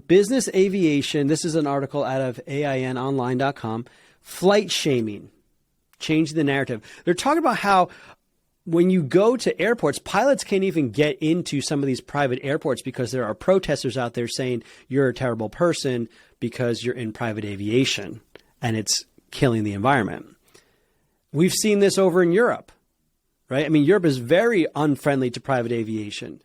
business aviation, this is an article out of AINonline.com, flight shaming, change the narrative. They're talking about how when you go to airports, pilots can't even get into some of these private airports because there are protesters out there saying you're a terrible person because you're in private aviation and it's killing the environment. We've seen this over in Europe, right? I mean, Europe is very unfriendly to private aviation.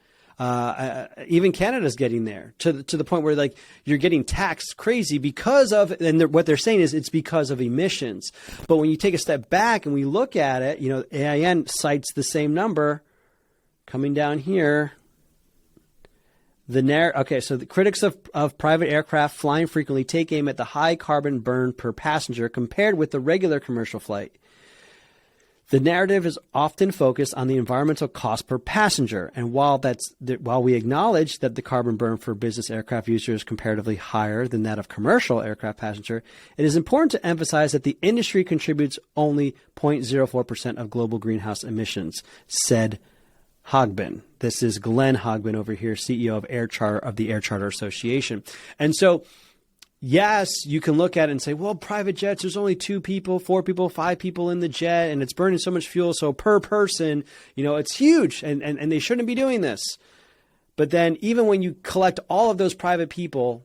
Even Canada's getting there to the point where like you're getting taxed crazy because of, and what they're saying is it's because of emissions. But when you take a step back and we look at it, you know, AIN cites the same number coming down here. Okay, so the critics of private aircraft flying frequently take aim at the high carbon burn per passenger compared with the regular commercial flight. The narrative is often focused on the environmental cost per passenger, and while we acknowledge that the carbon burn for business aircraft user is comparatively higher than that of commercial aircraft passenger, it is important to emphasize that the industry contributes only 0.04% of global greenhouse emissions, said Hogbin. This is Glenn Hogbin over here, CEO of the Air Charter Association. And so, yes, you can look at it and say, well, private jets, there's only 2 people, 4 people, 5 people in the jet, and it's burning so much fuel. So per person, you know, it's huge and they shouldn't be doing this. But then even when you collect all of those private people,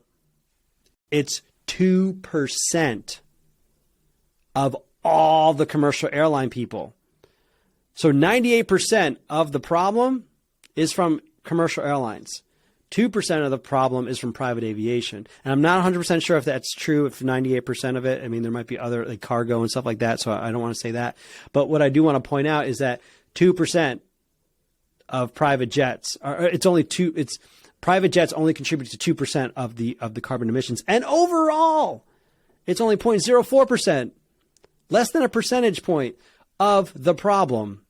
it's 2% of all the commercial airline people. So 98% of the problem is from commercial airlines. 2% of the problem is from private aviation. And I'm not 100% sure if that's true, if 98% of it. I mean, there might be other like cargo and stuff like that, so I don't want to say that. But what I do want to point out is that 2% of private jets private jets only contribute to 2% of the carbon emissions. And overall, it's only 0.04%, less than a percentage point of the problem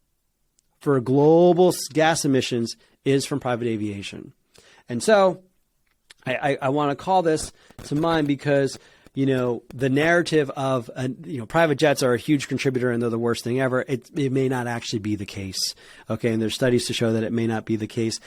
for global gas emissions is from private aviation. And so I want to call this to mind because, you know, the narrative of, private jets are a huge contributor and they're the worst thing ever. It may not actually be the case. Okay. And there's studies to show that it may not be the case.